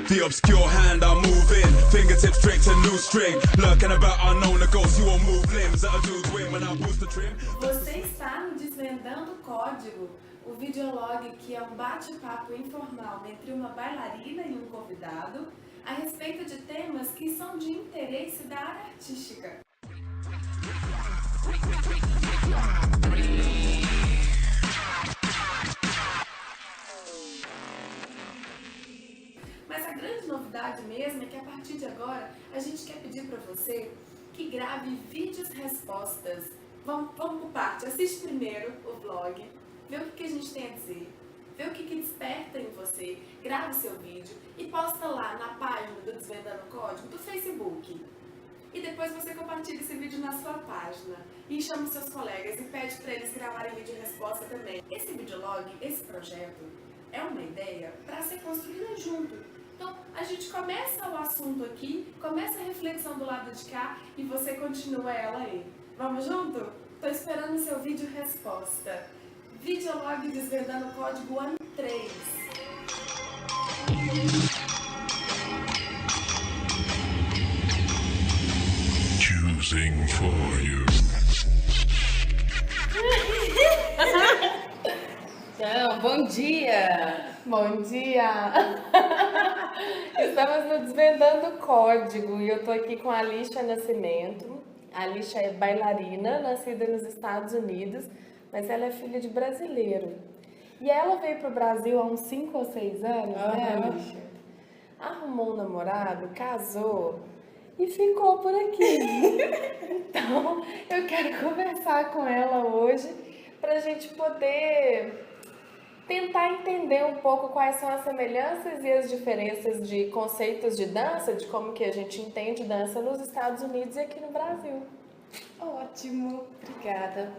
The obscure hand I'm moving, fingertips straight to new string. Lurking about unknown, the ghost you will move limbs that I do win when I boost the trim. Você está no Desvendando Código, o videolog que é um bate-papo informal entre uma bailarina e um convidado a respeito de temas que são de interesse da área artística. Mas a grande novidade mesmo é que a partir de agora a gente quer pedir para você que grave vídeos respostas. Vamos por parte, assiste primeiro o vlog, vê o que a gente tem a dizer, vê o que desperta em você, grava o seu vídeo e posta lá na página do Desvendando Código do Facebook. E depois você compartilha esse vídeo na sua página e chama os seus colegas e pede para eles gravarem vídeo resposta também. Esse videolog, esse projeto, é uma ideia para ser construída junto. Então, a gente começa o assunto aqui, começa a reflexão do lado de cá e você continua ela aí. Vamos junto? Tô esperando o seu vídeo resposta. Videolog Desvendando Código ano 3. Choosing for you. Então, bom dia! Bom dia! Estamos no Desvendando Código e eu tô aqui com a Alicia Nascimento. A Alicia é bailarina, nascida nos Estados Unidos, mas ela é filha de brasileiro. E ela veio pro Brasil há uns 5 ou 6 anos, né, Alicia? Arrumou um namorado, casou e ficou por aqui. Então, eu quero conversar com ela hoje pra gente poder tentar entender um pouco quais são as semelhanças e as diferenças de conceitos de dança, de como que a gente entende dança nos Estados Unidos e aqui no Brasil. Ótimo, obrigada.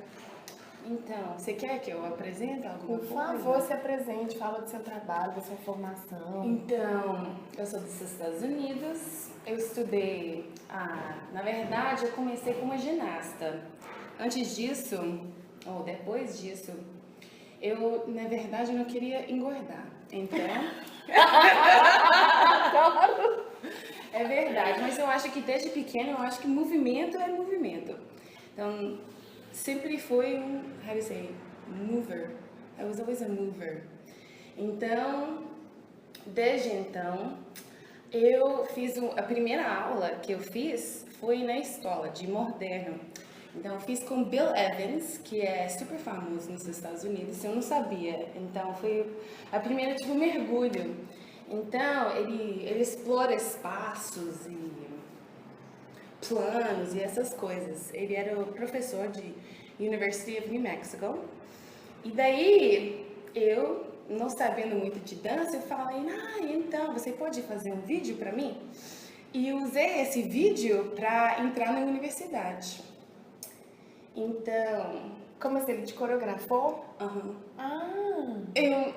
Então, você quer que eu apresente alguma coisa? Por favor, se apresente, fala do seu trabalho, da sua formação. Então, eu sou dos Estados Unidos, eu estudei, na verdade eu comecei como ginasta. Antes disso, ou depois disso, eu, na verdade, não queria engordar, então... É verdade, mas eu acho que desde pequena, eu acho que movimento é movimento. Então, sempre fui how do you say, mover. I was always a mover. Então, desde então, eu fiz a primeira aula que eu fiz foi na escola de moderno. Então, eu fiz com Bill Evans, que é super famoso nos Estados Unidos, eu não sabia. Então, foi a primeira, tipo, mergulho. Então, ele explora espaços e planos e essas coisas. Ele era o professor de University of New Mexico. E daí, eu, não sabendo muito de dança, eu falei, então, você pode fazer um vídeo pra mim? E usei esse vídeo pra entrar na universidade. Então... Como assim, ele te coreografou? Eu...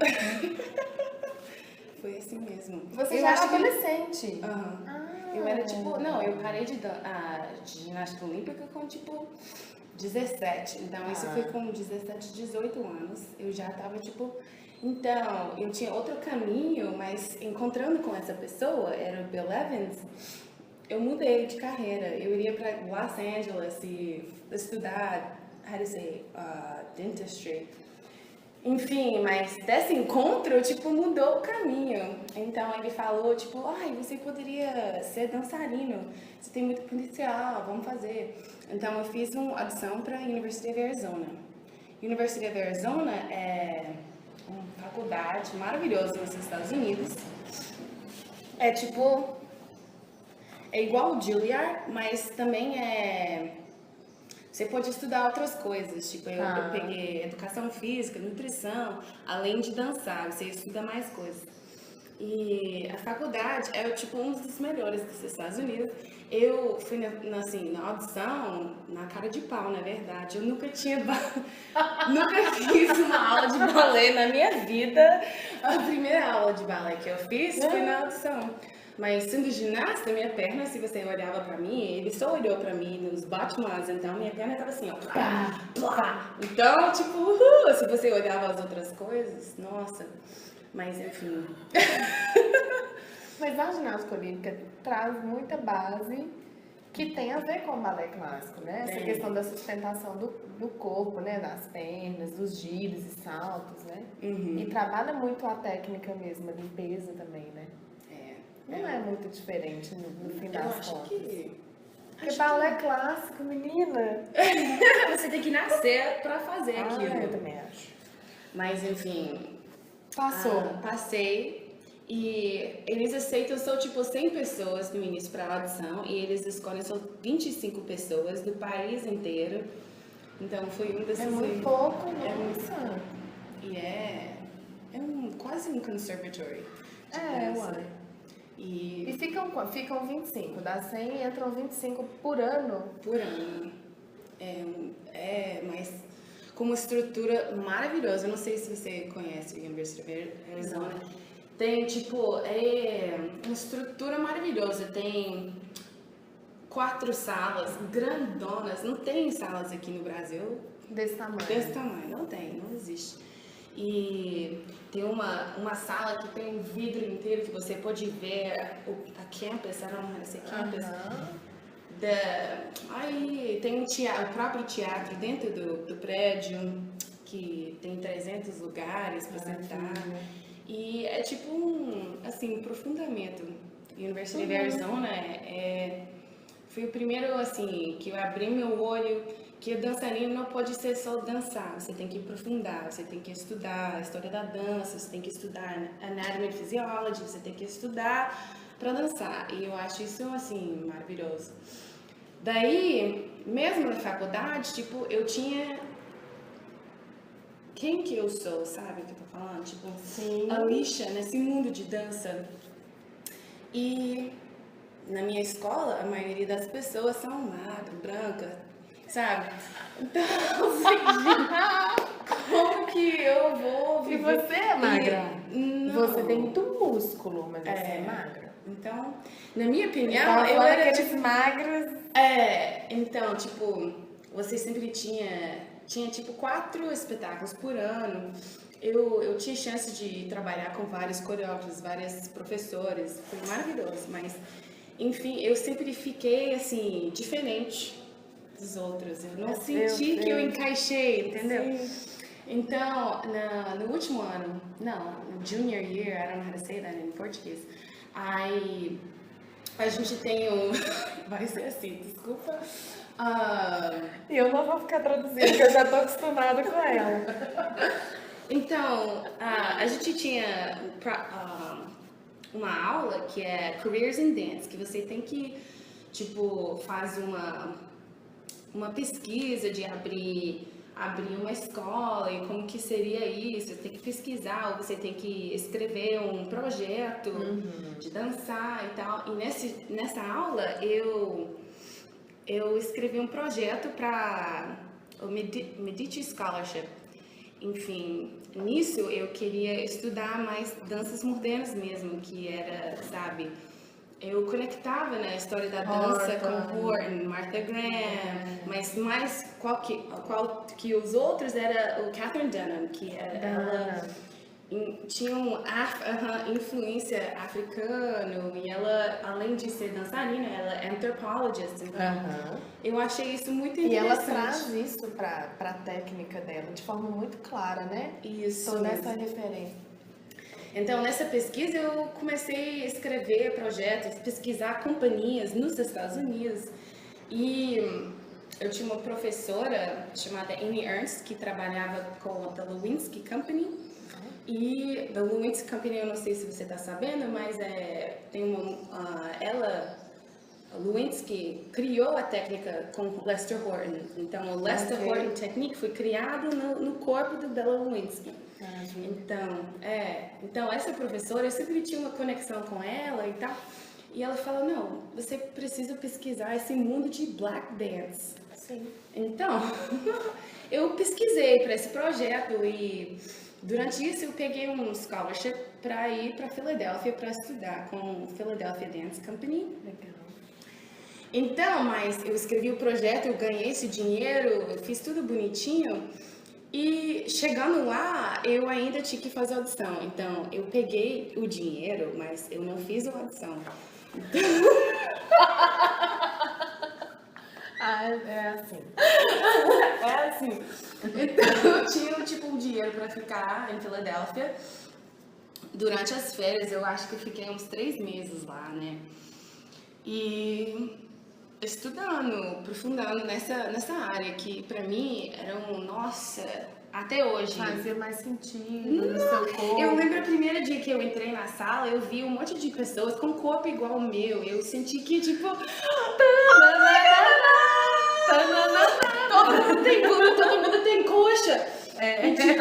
Foi assim mesmo. Você já era adolescente? Eu era tipo... Não, eu parei de ginástica olímpica com tipo 17. Então isso foi com 17, 18 anos. Eu já tava tipo... Então, eu tinha outro caminho, mas encontrando com essa pessoa, era o Bill Evans, eu mudei de carreira. Eu iria para Los Angeles e estudar, how to say, dentistry. Enfim, mas desse encontro, tipo, mudou o caminho. Então, ele falou, tipo, você poderia ser dançarino, você tem muito potencial, vamos fazer. Então, eu fiz uma audição para a University of Arizona. University of Arizona é uma faculdade maravilhosa nos Estados Unidos. É tipo, é igual o Juilliard, mas também você pode estudar outras coisas, tipo, eu peguei educação física, nutrição, além de dançar, você estuda mais coisas. E a faculdade é, tipo, um dos melhores dos Estados Unidos. Eu fui, na audição, na cara de pau, na verdade. Eu nunca nunca fiz uma aula de balé na minha vida. A primeira aula de balé que eu fiz foi na audição. Mas sendo ginasta, minha perna, se você olhava pra mim, ele só olhou pra mim nos Batmans, então minha perna tava assim, ó. Plá, plá. Então, tipo, se você olhava as outras coisas, nossa. Mas, enfim. Mas a ginástica olímpica traz muita base que tem a ver com o balé clássico, né? Essa questão da sustentação do corpo, né? Das pernas, dos giros e saltos, né? E trabalha muito a técnica mesmo, a limpeza também, né? Não é muito diferente no fim das contas. Porque balé clássico, menina. Você tem que nascer pra fazer aquilo. Eu também acho. Mas enfim, Passou. passei e eles aceitam só tipo 100 pessoas no início para audição e eles escolhem só 25 pessoas do país inteiro. Então foi um desses. É muito pouco, nossa. E é quase um conservatory. Uai. E ficam 25, dá 100 entram 25 por ano. Por ano. Mas com uma estrutura maravilhosa. Eu não sei se você conhece a University of Arizona. Tem, tipo, uma estrutura maravilhosa. Tem 4 salas grandonas. Não tem salas aqui no Brasil Desse tamanho. desse tamanho. Não tem, não existe. E tem uma sala que tem um vidro inteiro que você pode ver a campus, I don't know how to say campus. Aí tem o próprio teatro dentro do prédio, que tem 300 lugares para sentar. E é tipo um aprofundamento. University of Arizona foi o primeiro assim que eu abri meu olho que a dançarina não pode ser só dançar, você tem que aprofundar, você tem que estudar a história da dança, você tem que estudar anatomy and physiology, você tem que estudar para dançar. E eu acho isso assim maravilhoso. Daí, mesmo na faculdade, tipo, eu tinha quem que eu sou, sabe o que eu tô falando? Tipo, Sim. a lixa nesse mundo de dança. E na minha escola, a maioria das pessoas são magras, brancas, sabe? Então, como que eu vou E viver? você é magra? Não. Você tem muito músculo, mas você é magra. Então, na minha opinião, Tava eu falando era aqueles tipo... magros. Então, tipo, você sempre tinha tipo 4 espetáculos por ano. Eu tinha chance de trabalhar com vários coreógrafos, vários professores, foi maravilhoso, mas enfim, eu sempre fiquei assim, diferente dos outros. Eu não senti que eu encaixei, entendeu? Sim. Então, no último ano, no junior year, I don't know how to say that in português, aí a gente tem vai ser assim, desculpa. E eu não vou ficar traduzindo, porque eu já tô acostumada com ela. Então, a gente tinha uma aula que é Careers in Dance, que você tem que, tipo, faz uma pesquisa de abrir uma escola e como que seria isso, você tem que pesquisar, ou você tem que escrever um projeto de dançar e tal. E nessa aula eu escrevi um projeto para o Medici Scholarship. Enfim, nisso eu queria estudar mais danças modernas mesmo, que era, sabe, eu conectava na história da dança com Horton, Martha Graham, mas mais qual que os outros era o Catherine Dunham, que era, ela tinha uma influência africana e ela, além de ser dançarina, ela é anthropologist. Então, eu achei isso muito interessante. E ela traz isso para a técnica dela de forma muito clara, né? Isso. Toda essa referência. Então, nessa pesquisa, eu comecei a escrever projetos, pesquisar companhias nos Estados Unidos. E eu tinha uma professora chamada Amy Ernst, que trabalhava com a The Lewinsky Company. E The Lewinsky Company, eu não sei se você está sabendo, mas tem ela, a Lewinsky, criou a técnica com Lester Horton. Então, o Lester Horton Technique foi criado no corpo do Bella Lewinsky. Então, essa professora, eu sempre tinha uma conexão com ela e tal. E ela falou, não, você precisa pesquisar esse mundo de black dance. Sim. Então, eu pesquisei para esse projeto e durante isso eu peguei um scholarship para ir para Filadélfia para estudar com Philadelphia Dance Company. Legal. Então, mas eu escrevi o projeto, eu ganhei esse dinheiro, eu fiz tudo bonitinho. E chegando lá, eu ainda tinha que fazer audição. Então, eu peguei o dinheiro, mas eu não fiz a audição. É assim. É assim. Então, eu tinha, tipo, um dinheiro pra ficar em Filadélfia. Durante as férias, eu acho que eu fiquei uns 3 meses lá, né? E estudando, aprofundando nessa área que pra mim era nossa, até hoje. Fazia mais sentido no seu corpo. Eu lembro o primeiro dia que eu entrei na sala, eu vi um monte de pessoas com corpo igual ao meu. Eu senti que, tipo, todo mundo tem bunda, todo mundo tem coxa. E, tipo,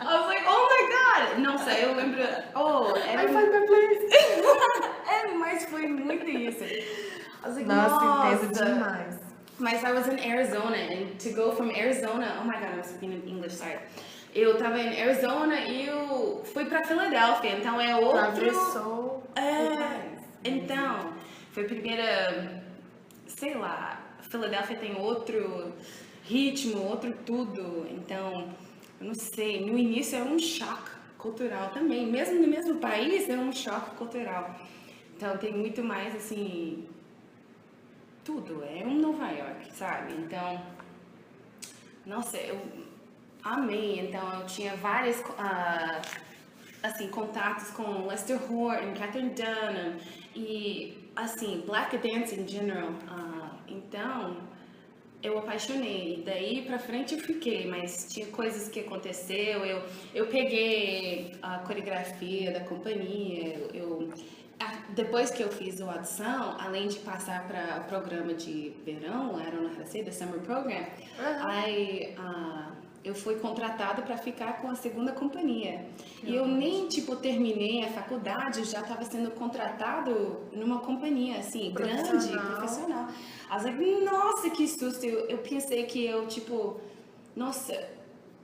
I was like, oh my god! Nossa, eu lembro. Era mas foi muito isso. I was like, Nossa, entendo demais. Mas I was in Arizona, and to go from Arizona, oh my god, I was speaking in English, sorry. Eu tava em Arizona e eu fui pra Filadélfia, então é outro. Atravessou. Então, foi a primeira, sei lá, Filadélfia tem outro ritmo, outro tudo, então, eu não sei, no início é um choque cultural também, mesmo no mesmo país é um choque cultural. Então tem muito mais assim, tudo, é um Nova York, sabe? Então, nossa, eu amei, então eu tinha vários assim, contatos com Lester Horton, Catherine Dunham e assim, Black Dance in general. Então, eu apaixonei, daí pra frente eu fiquei, mas tinha coisas que aconteceu, eu peguei a coreografia da companhia, depois que eu fiz a audição, além de passar para o programa de verão, I don't know how to say, the summer program, eu fui contratada para ficar com a segunda companhia. E eu nem, tipo, terminei a faculdade, eu já estava sendo contratado numa companhia, assim, grande, profissional. I was like, nossa, que susto! Eu pensei que eu, tipo, nossa,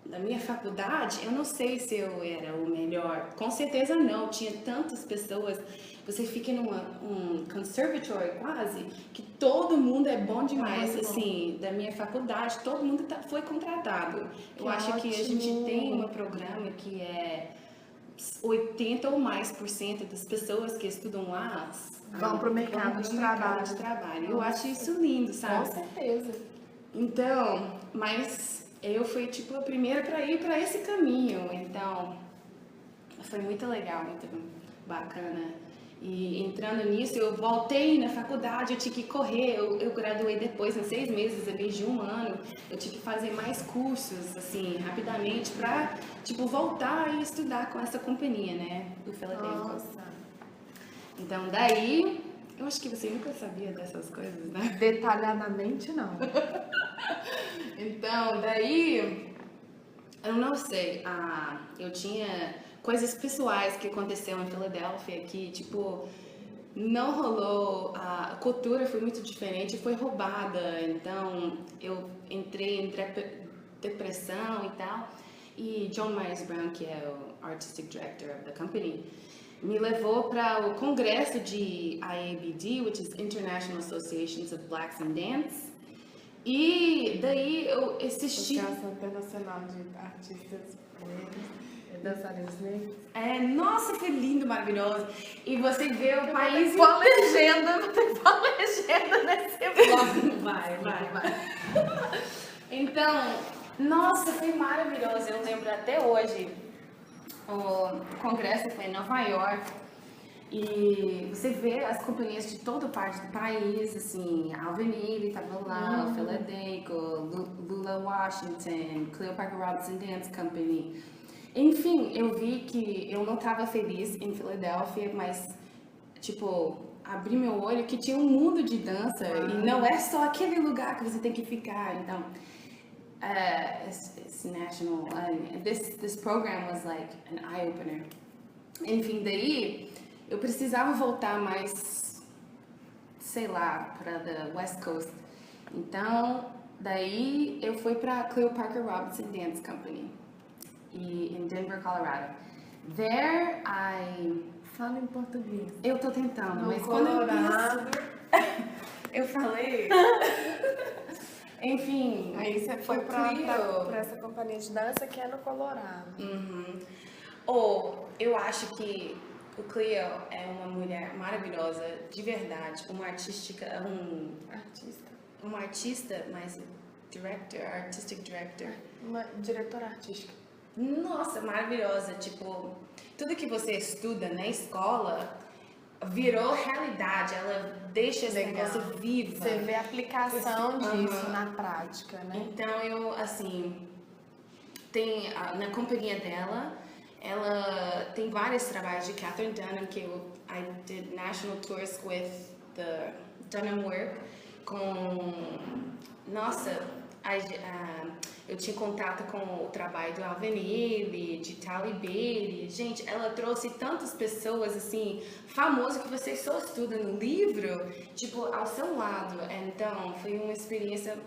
na minha faculdade, eu não sei se eu era o melhor. Com certeza não, tinha tantas pessoas. Você fica num conservatório quase, que todo mundo é bom demais, assim, da minha faculdade, todo mundo foi contratado. Eu acho que a gente tem um programa que é 80% ou mais das pessoas que estudam lá vão para o mercado de trabalho. Eu acho isso lindo, sabe? Com certeza. Então, mas eu fui, tipo, a primeira para ir para esse caminho, então foi muito legal, muito bacana. E entrando nisso, eu voltei na faculdade, eu tinha que correr, eu graduei depois, em 6 meses, em vez de 1 ano, eu tinha que fazer mais cursos, assim, rapidamente, pra, tipo, voltar e estudar com essa companhia, né, do Philadelphia. Então, daí, eu acho que você nunca sabia dessas coisas, né? Detalhadamente, não. Então, daí, eu não sei, eu tinha coisas pessoais que aconteceram em Filadélfia que, tipo, não rolou, a cultura foi muito diferente, foi roubada, então eu entrei em depressão e tal, e John Myers Brown, que é o Artistic Director of the company, me levou para o congresso de IABD, which is International Associations of Blacks in Dance, e daí eu assisti... Associação Internacional de Artistas Negros. Dançarinos negros. Nossa, foi lindo, maravilhoso. E você vê o país... Vou pôr legenda nesse blog. Vai. Então, nossa, foi maravilhoso. Eu lembro até hoje. O congresso foi em Nova York. E você vê as companhias de toda parte do país, assim, Alvin Ailey estava lá, o Philadelphia, Lula Washington, Cleo Parker Robinson Dance Company. Enfim, eu vi que eu não estava feliz em Filadélfia, mas, tipo, abri meu olho que tinha um mundo de dança e não é só aquele lugar que você tem que ficar. Então, this program was like an eye-opener. Enfim, daí eu precisava voltar mais, sei lá, para the West Coast. Então, daí eu fui para Cleo Parker Robinson Dance Company. In Denver, Colorado. There Fala em português. Eu tô tentando, mas Colorado. quando eu falei... Enfim. Aí você foi pra Clio. essa companhia de dança que é no Colorado. Ou eu acho que o Clio é uma mulher maravilhosa, de verdade, uma artística, uma artista, mas artistic director. Uma diretora artística. Nossa, maravilhosa, tipo, tudo que você estuda na escola virou realidade, ela deixa esse negócio viva. Você vê a aplicação disso na prática, né? Então eu, assim, na companhia dela, ela tem vários trabalhos de Catherine Dunham, que I did national tours with the Dunham Work, nossa, eu tinha contato com o trabalho do Alvenile, de Tali Beatty. Gente, ela trouxe tantas pessoas, assim, famosas que você só estuda no livro, tipo, ao seu lado. Então, foi uma experiência,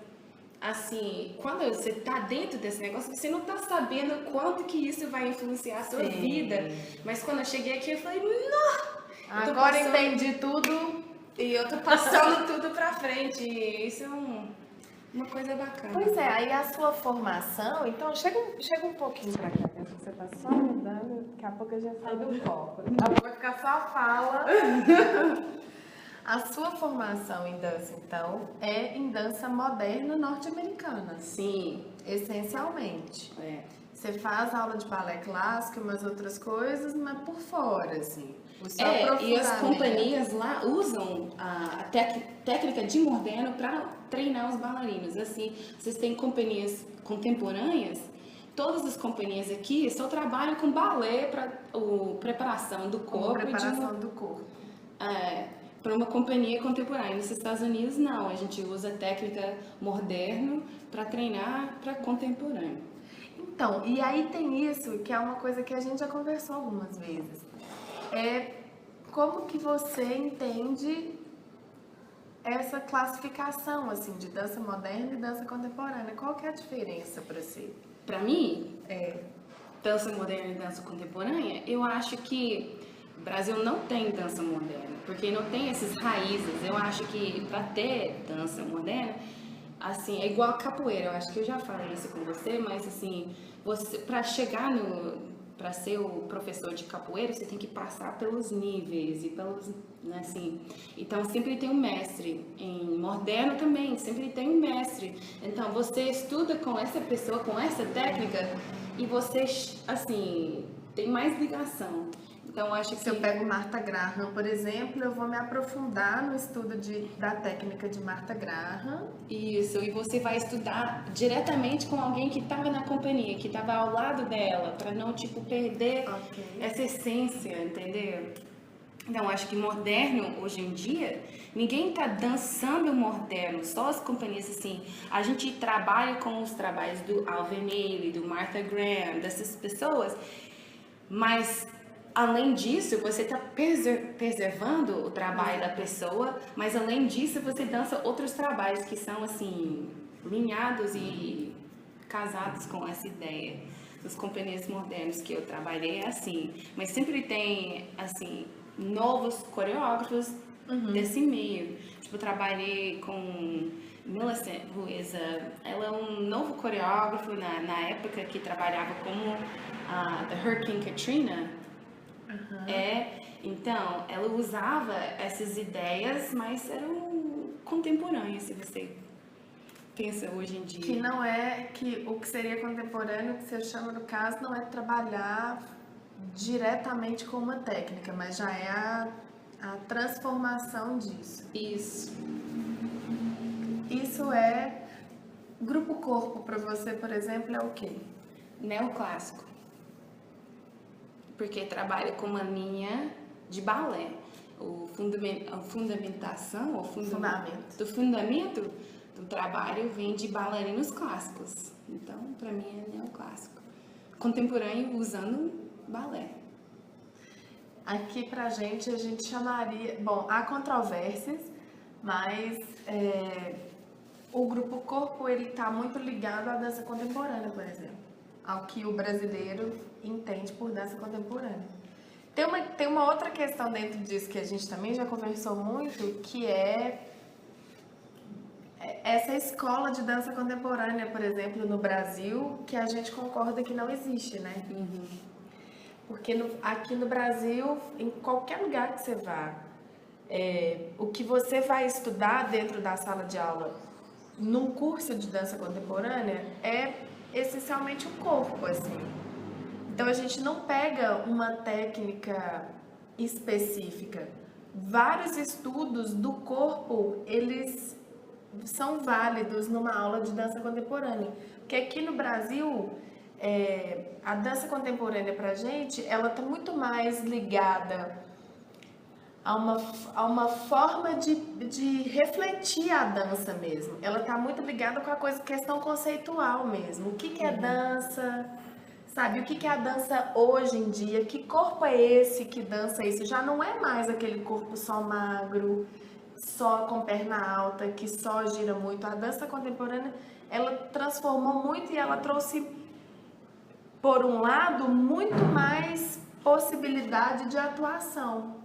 assim, quando você tá dentro desse negócio, você não tá sabendo quanto que isso vai influenciar a sua vida. Mas quando eu cheguei aqui, eu falei, não! Agora entendi tudo. E eu tô passando tudo pra frente. E isso é uma coisa bacana. Pois é, aí a sua formação, então chega um pouquinho pra cá, que você tá só mudando, daqui a pouco a gente sai do foco. Vai ficar só a fala. A sua formação em dança, então, é em dança moderna norte-americana. Sim. Essencialmente. É. Você faz aula de balé clássico e umas outras coisas, mas por fora, assim. E as companhias lá usam a técnica de moderno para treinar os bailarinos. Assim, vocês têm companhias contemporâneas, todas as companhias aqui só trabalham com balé para preparação do corpo. Do corpo. Para uma companhia contemporânea. Nos Estados Unidos, não. A gente usa técnica moderno para treinar para contemporâneo. Então, e aí tem isso, que é uma coisa que a gente já conversou algumas vezes. Como que você entende essa classificação, assim, de dança moderna e dança contemporânea? Qual que é a diferença para você? Para mim, dança moderna e dança contemporânea, eu acho que o Brasil não tem dança moderna, porque não tem essas raízes. Eu acho que para ter dança moderna, assim, é igual a capoeira. Eu acho que eu já falei isso com você, mas assim, para chegar para ser o professor de capoeira, você tem que passar pelos níveis e pelos, né, assim. Então sempre tem um mestre. Em moderno também sempre tem um mestre. Então você estuda com essa pessoa, com essa técnica, e você, assim, tem mais ligação. Então acho que se eu pego Martha Graham, por exemplo, eu vou me aprofundar no estudo da técnica de Martha Graham. Isso, e você vai estudar diretamente com alguém que estava na companhia, que estava ao lado dela, para não, tipo, perder essa essência, entendeu? Então, acho que moderno, hoje em dia, ninguém está dançando moderno, só as companhias, assim. A gente trabalha com os trabalhos do Alvenile, do Martha Graham, dessas pessoas, mas além disso, você está preservando o trabalho da pessoa, mas além disso, você dança outros trabalhos que são, assim, alinhados e casados com essa ideia. Nas companhias modernas que eu trabalhei é assim, mas sempre tem, assim, novos coreógrafos desse meio. Tipo, eu trabalhei com Millicent, ela é um novo coreógrafo na época que trabalhava como The Hurricane Katrina. Então, ela usava essas ideias, mas eram contemporâneas, se você pensa hoje em dia. Que não é, que o que seria contemporâneo, que você chama no caso, não é trabalhar diretamente com uma técnica, mas já é a transformação disso. Isso. Isso é... Grupo corpo para você, por exemplo, é o quê? Neoclássico. Porque trabalha com uma linha de balé. O fundamento do trabalho vem de bailarinos clássicos. Então, para mim, é neoclássico. Contemporâneo usando balé. Aqui pra gente, a gente chamaria... Bom, há controvérsias, mas o grupo corpo, ele tá muito ligado à dança contemporânea, por exemplo. Ao que o brasileiro entende por dança contemporânea. Tem uma outra questão dentro disso que a gente também já conversou muito, que é essa escola de dança contemporânea, por exemplo, no Brasil, que a gente concorda que não existe, né? Porque aqui no Brasil, em qualquer lugar que você vá, o que você vai estudar dentro da sala de aula num curso de dança contemporânea é essencialmente o corpo, assim. Então a gente não pega uma técnica específica. Vários estudos do corpo, eles são válidos numa aula de dança contemporânea. Porque aqui no Brasil, a dança contemporânea pra gente, ela tá muito mais ligada a uma forma de refletir a dança mesmo. Ela tá muito ligada com a questão conceitual mesmo. O que é dança? Sabe, o que é a dança hoje em dia? Que corpo é esse que dança isso? Já não é mais aquele corpo só magro, só com perna alta, que só gira muito. A dança contemporânea, ela transformou muito e ela trouxe, por um lado, muito mais possibilidade de atuação.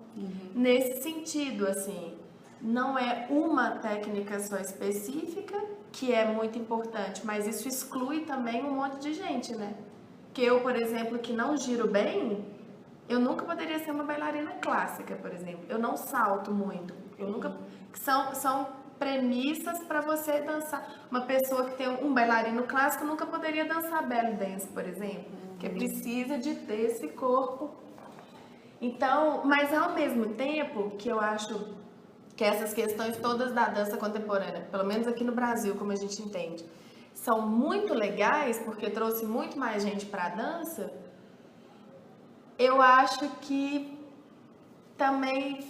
Nesse sentido, assim, não é uma técnica só específica, que é muito importante, mas isso exclui também um monte de gente, né? Que eu, por exemplo, que não giro bem, eu nunca poderia ser uma bailarina clássica, por exemplo. Eu não salto muito. Eu nunca... São premissas para você dançar. Uma pessoa que tem um bailarino clássico nunca poderia dançar belly dance, por exemplo. Porque precisa de ter esse corpo. Então, mas ao mesmo tempo que eu acho que essas questões todas da dança contemporânea, pelo menos aqui no Brasil, como a gente entende, são muito legais, porque trouxe muito mais gente para a dança, eu acho que também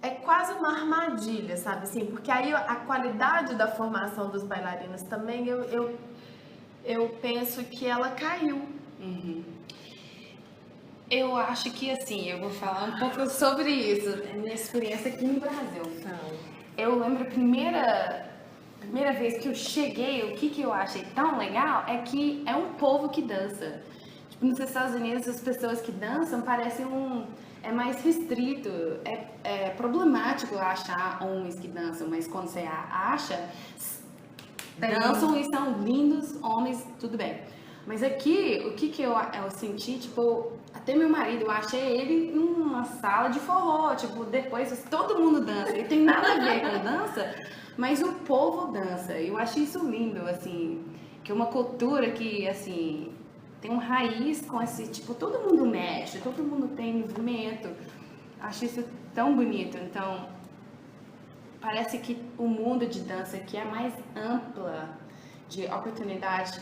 é quase uma armadilha, sabe assim? Porque aí a qualidade da formação dos bailarinos também, eu penso que ela caiu. Eu acho que, assim, eu vou falar um pouco sobre isso, minha experiência aqui no Brasil. Eu lembro a primeira vez que eu cheguei, o que eu achei tão legal é que é um povo que dança. Tipo, nos Estados Unidos, as pessoas que dançam parecem é mais restrito, é problemático achar homens que dançam, mas quando você acha, dançam e são lindos, homens, tudo bem. Mas aqui, o que eu senti, tipo, até meu marido, eu achei ele numa sala de forró, tipo, depois todo mundo dança, e tem nada a ver com dança, mas o povo dança. Eu achei isso lindo, assim, que é uma cultura que, assim, tem um raiz com esse, tipo, todo mundo mexe, todo mundo tem movimento. Acho isso tão bonito. Então, parece que o mundo de dança aqui é mais ampla, de oportunidades.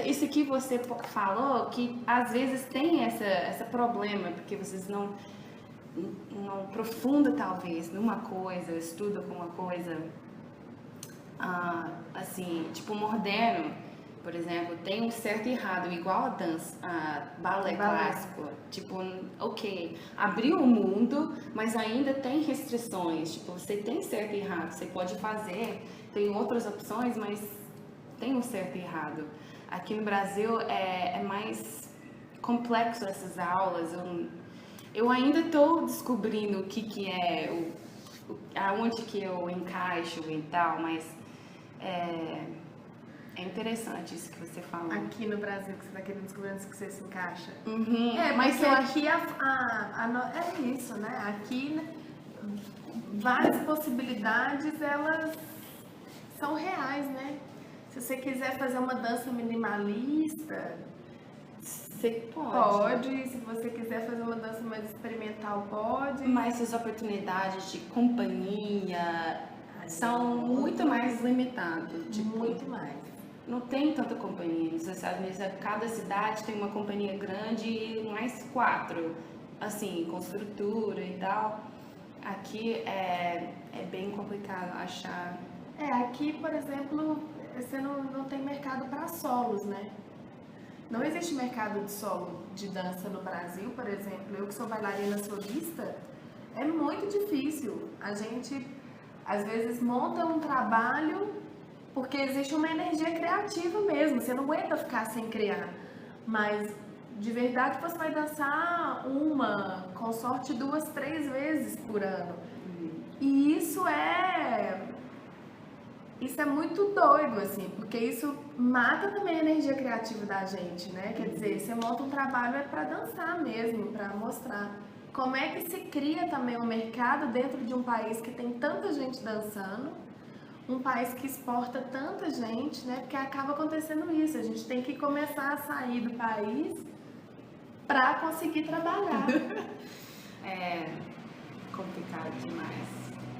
Isso que você falou, que às vezes tem esse problema, porque vocês não aprofundam talvez numa coisa, estudam com uma coisa, assim, tipo moderno, por exemplo, tem um certo e errado, igual a dança, balé clássico, tipo, ok, abriu o mundo, mas ainda tem restrições, tipo, você tem certo e errado, você pode fazer, tem outras opções, mas tem um certo e errado. Aqui no Brasil é mais complexo essas aulas. Eu ainda estou descobrindo o que é, aonde que eu encaixo e tal, mas é interessante isso que você falou. Aqui no Brasil, que você está querendo descobrir onde que você se encaixa. Mas porque aqui é isso, né? Aqui várias possibilidades, elas são reais, né? Se você quiser fazer uma dança minimalista, você pode. Se você quiser fazer uma dança mais experimental, pode. Mas as oportunidades de companhia são muito mais limitadas. Tipo, muito mais. Não tem tanta companhia. Nos Estados Unidos, cada cidade tem uma companhia grande e mais 4, assim, com estrutura e tal. Aqui é bem complicado achar. Aqui, por exemplo, você não tem mercado para solos, né? Não existe mercado de solo de dança no Brasil, por exemplo. Eu que sou bailarina solista, é muito difícil. A gente, às vezes, monta um trabalho porque existe uma energia criativa mesmo. Você não aguenta ficar sem criar. Mas, de verdade, você vai dançar com sorte 2, 3 vezes por ano. E isso é muito doido, assim, porque isso mata também a energia criativa da gente, né? Quer dizer, você monta um trabalho é para dançar mesmo, para mostrar. Como é que se cria também um mercado dentro de um país que tem tanta gente dançando, um país que exporta tanta gente, né? Porque acaba acontecendo isso, a gente tem que começar a sair do país para conseguir trabalhar. É complicado demais,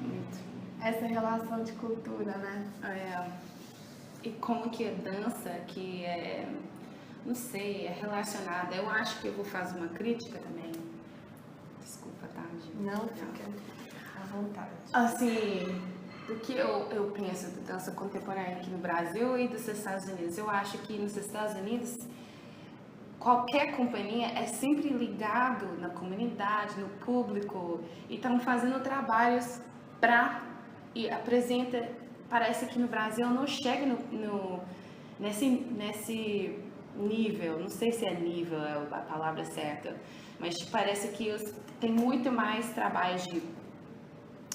muito. Essa relação de cultura, né? E como que a dança, que é, não sei, é relacionada. Eu acho que eu vou fazer uma crítica também. Desculpa, tá, gente? Não, fica à vontade. Assim, do que eu penso da dança contemporânea aqui no Brasil e dos Estados Unidos. Eu acho que nos Estados Unidos, qualquer companhia é sempre ligado na comunidade, no público, e estão fazendo trabalhos e apresenta, parece que no Brasil não chega nesse nível, não sei se é nível a palavra certa, mas parece que tem muito mais trabalho de,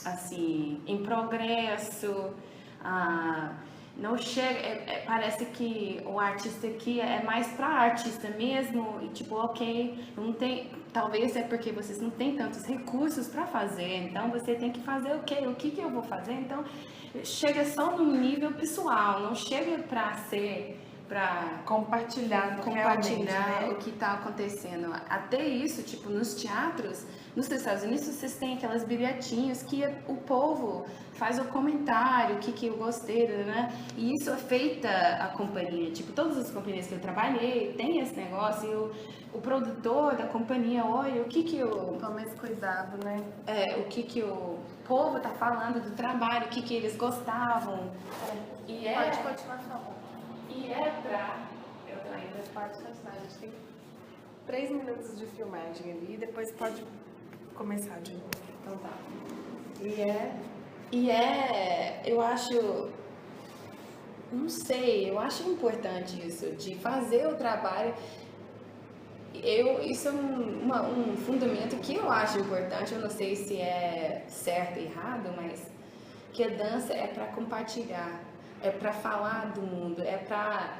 assim, em progresso, não chega, parece que o artista aqui é mais para artista mesmo, e tipo, ok, não tem, talvez é porque vocês não têm tantos recursos para fazer, então você tem que fazer o que eu vou fazer, então chega só num nível pessoal, não chega para compartilhar né? O que está acontecendo. Até isso, tipo, nos teatros, nos Estados Unidos, vocês têm aquelas bilhetinhas que o povo faz o comentário, o que eu gostei, né? E isso afeta a companhia. Tipo, todas as companhias que eu trabalhei tem esse negócio. E o produtor da companhia olha o que eu... Toma esse cuidado, né? O que o povo tá falando do trabalho, o que eles gostavam. E Pode continuar falando. E pra... Pode continuar. A gente tem 3 minutos de filmagem ali, depois pode começar de novo. Então tá. Eu acho, não sei, eu acho importante isso, de fazer o trabalho. Isso é um fundamento que eu acho importante, eu não sei se é certo ou errado, mas que a dança é para compartilhar, é para falar do mundo, é para,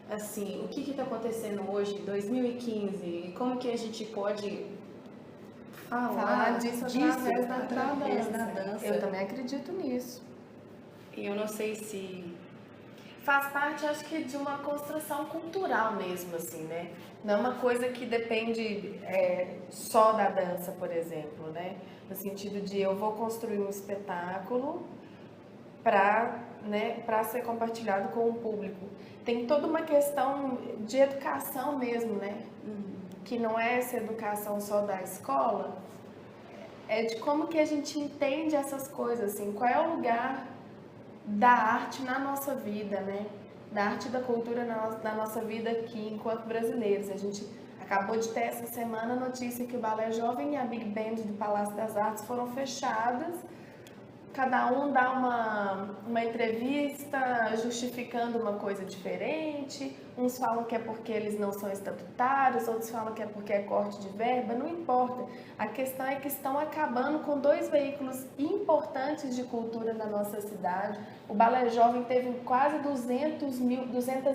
assim, o que está acontecendo hoje, 2015, e como que a gente pode falar disso através da dança. Eu também acredito nisso. E eu não sei se... Faz parte, acho que, de uma construção cultural mesmo, assim, né? Não é uma coisa que depende só da dança, por exemplo, né? No sentido de eu vou construir um espetáculo para ser compartilhado com o público. Tem toda uma questão de educação mesmo, né? Que não é essa educação só da escola, é de como que a gente entende essas coisas, assim, qual é o lugar da arte na nossa vida, né? Da arte e da cultura na nossa vida aqui, enquanto brasileiros. A gente acabou de ter essa semana a notícia que o Balé Jovem e a Big Band do Palácio das Artes foram fechadas. Cada um dá uma entrevista justificando uma coisa diferente. Uns falam que é porque eles não são estatutários, outros falam que é porque é corte de verba, não importa. A questão é que estão acabando com 2 veículos importantes de cultura na nossa cidade. O Balé Jovem teve quase 200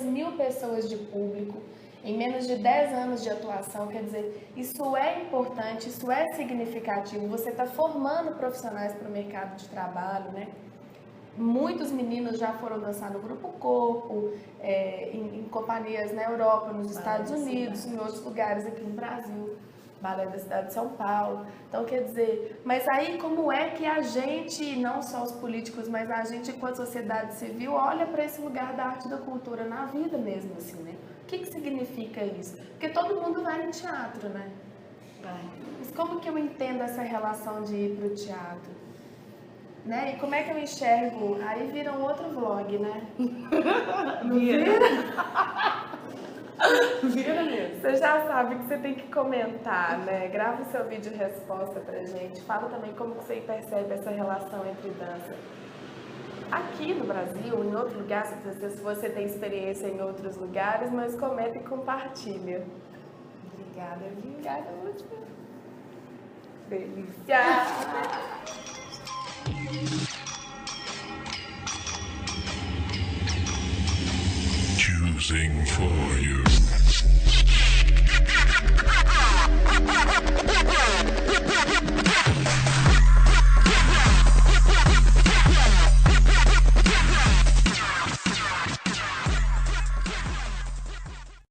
mil pessoas de público em menos de 10 anos de atuação. Quer dizer, isso é importante, isso é significativo. Você está formando profissionais para o mercado de trabalho, né? Muitos meninos já foram dançar no Grupo Corpo, em companhias na Europa, nos Estados Unidos, em outros lugares aqui no Brasil, Balé da cidade de São Paulo. Então, quer dizer, mas aí como é que a gente, não só os políticos, mas a gente enquanto sociedade civil, olha para esse lugar da arte e da cultura na vida mesmo, assim, né? O que significa isso? Porque todo mundo vai no teatro, né? Mas como que eu entendo essa relação de ir para o teatro? Né? E como é que eu enxergo? Aí vira um outro vlog, né? Não vira? Vira mesmo. Você já sabe que você tem que comentar, né? Grava o seu vídeo resposta pra gente. Fala também como que você percebe essa relação entre dança. Aqui no Brasil, em outro lugar, se você tem experiência em outros lugares, mas comenta e compartilha. Obrigada, Lúcia. Delícia! Choosing for you.